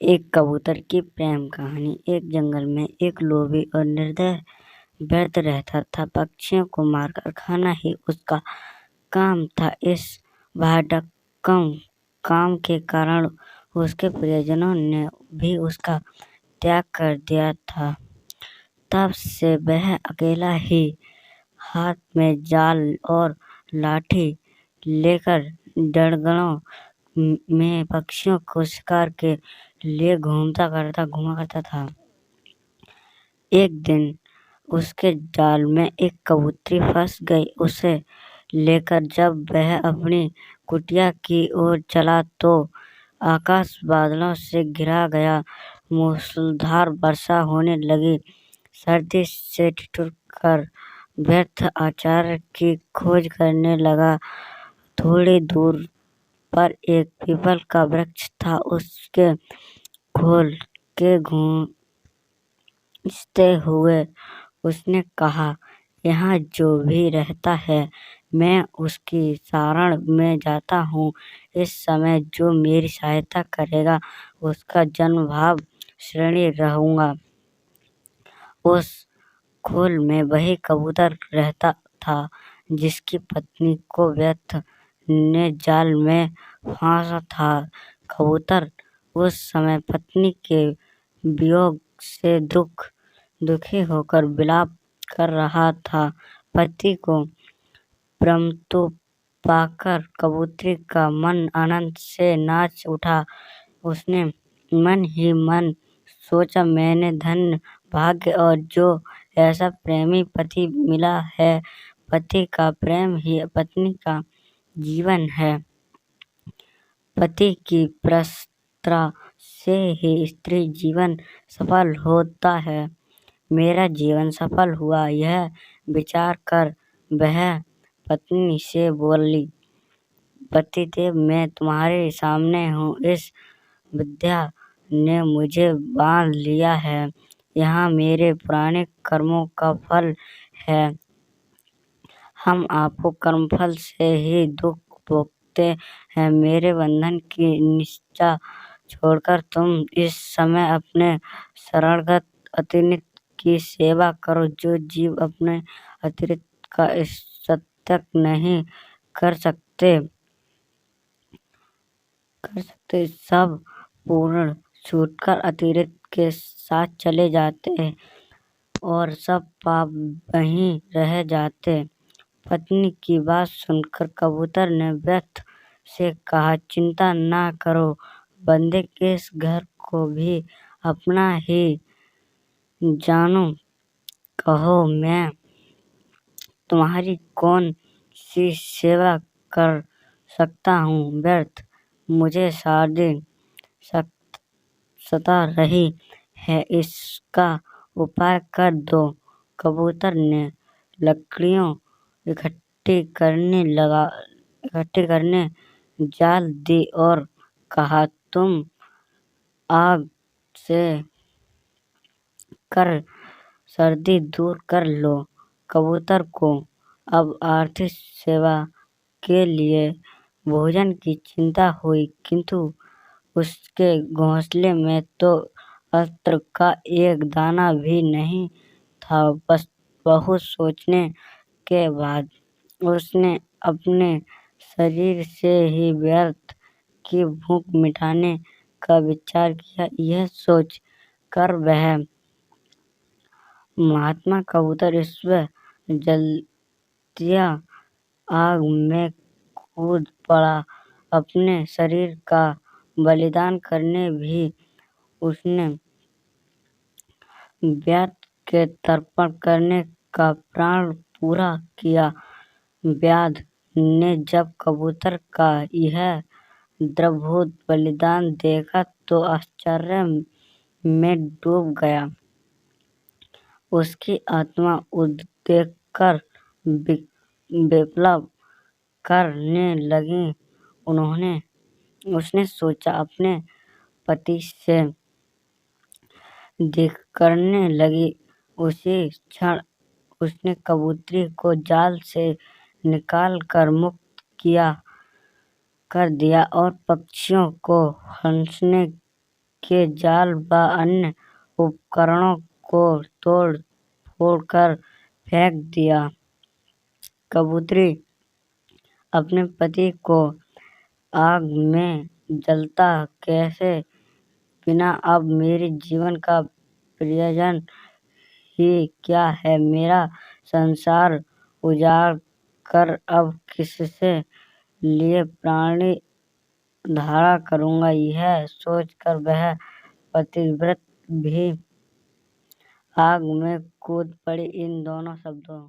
एक कबूतर की प्रेम कहानी। एक जंगल में एक लोभी और निर्दय व्यर्थ रहता था। पक्षियों को मारकर खाना ही उसका काम था। इस भटकम काम के कारण उसके प्रियजनों ने भी उसका त्याग कर दिया था। तब से वह अकेला ही हाथ में जाल और लाठी लेकर जंगलों में पक्षियों को शिकार के लिए घुमा करता था। एक दिन उसके जाल में एक कबूतरी फंस गई। उसे लेकर जब वह अपनी कुटिया की ओर चला तो आकाश बादलों से घिरा गया। मूसलाधार वर्षा होने लगी। सर्दी से ठिठुरकर व्यर्थ आचार्य की खोज करने लगा। थोड़ी दूर पर एक पीपल का वृक्ष था। उसके खोल के गूंजते हुए उसने कहा, यहाँ जो भी रहता है मैं उसकी शरण में जाता हूँ। इस समय जो मेरी सहायता करेगा उसका जन्म भाव ऋणी रहूँगा। उस खोल में वही कबूतर रहता था जिसकी पत्नी को व्यर्थ ने जाल में फांसा था। कबूतर उस समय पत्नी के वियोग से दुखी होकर विलाप कर रहा था। पति को परंतु पाकर कबूतरी का मन आनंद से नाच उठा। उसने मन ही मन सोचा, मैंने धन्य भाग्य और जो ऐसा प्रेमी पति मिला है। पति का प्रेम ही पत्नी का जीवन है। पति की प्रशंसा से ही स्त्री जीवन सफल होता है। मेरा जीवन सफल हुआ। यह विचार कर वह पत्नी से बोली, पतिदेव मैं तुम्हारे सामने हूँ। इस विद्या ने मुझे बांध लिया है। यहाँ मेरे पुराने कर्मों का फल है। हम आपको कर्मफल से ही दुख भोगते हैं। मेरे बंधन की निष्ठा छोड़कर तुम इस समय अपने शरणगत अतिथि की सेवा करो। जो जीव अपने अतिथि का सत्याग नहीं कर सकते सब पूर्ण छूटकर अतिथि के साथ चले जाते और सब पाप वहीं रह जाते। पत्नी की बात सुनकर कबूतर ने व्यर्थ से कहा, चिंता ना करो बंदे, इस घर को भी अपना ही जानो। कहो मैं तुम्हारी कौन सी सेवा कर सकता हूँ। व्यर्थ मुझे सारी सता रही है, इसका उपाय कर दो। कबूतर ने लकड़ियों इकट्ठी करने जाल दी और कहा, तुम आग से कर सर्दी दूर कर लो। कबूतर को अब आर्थिक सेवा के लिए भोजन की चिंता हुई, किंतु उसके घोंसले में तो अन्न का एक दाना भी नहीं था। बस बहुत सोचने के बाद उसने अपने शरीर से ही व्यर्थ की भूख मिटाने का विचार किया। यह सोच कर वह महात्मा कबूतर ईश्वर जलतिया आग में कूद पड़ा। अपने शरीर का बलिदान करने भी उसने व्याध के तर्पण करने का प्रण पूरा किया। व्याध ने जब कबूतर का यह द्रवभूत बलिदान देखा तो आश्चर्य में डूब गया। उसकी आत्मा उद्वेग कर विलाप करने लगी। उसने सोचा, अपने पति से देख करने लगी। उसी क्षण उसने कबूतरी को जाल से निकाल कर मुक्त कर दिया और पक्षियों को हंसने के जाल व अन्य उपकरणों को तोड़ फोड़ कर फेंक दिया। कबूतरी अपने पति को आग में जलता कैसे बिना अब मेरे जीवन का प्रयोजन ही क्या है। मेरा संसार उजाड़ कर अब किसके लिए प्राण धारण करूँगा। यह सोचकर वह पतिव्रता भी आग में कूद पड़ी। इन दोनों शब्दों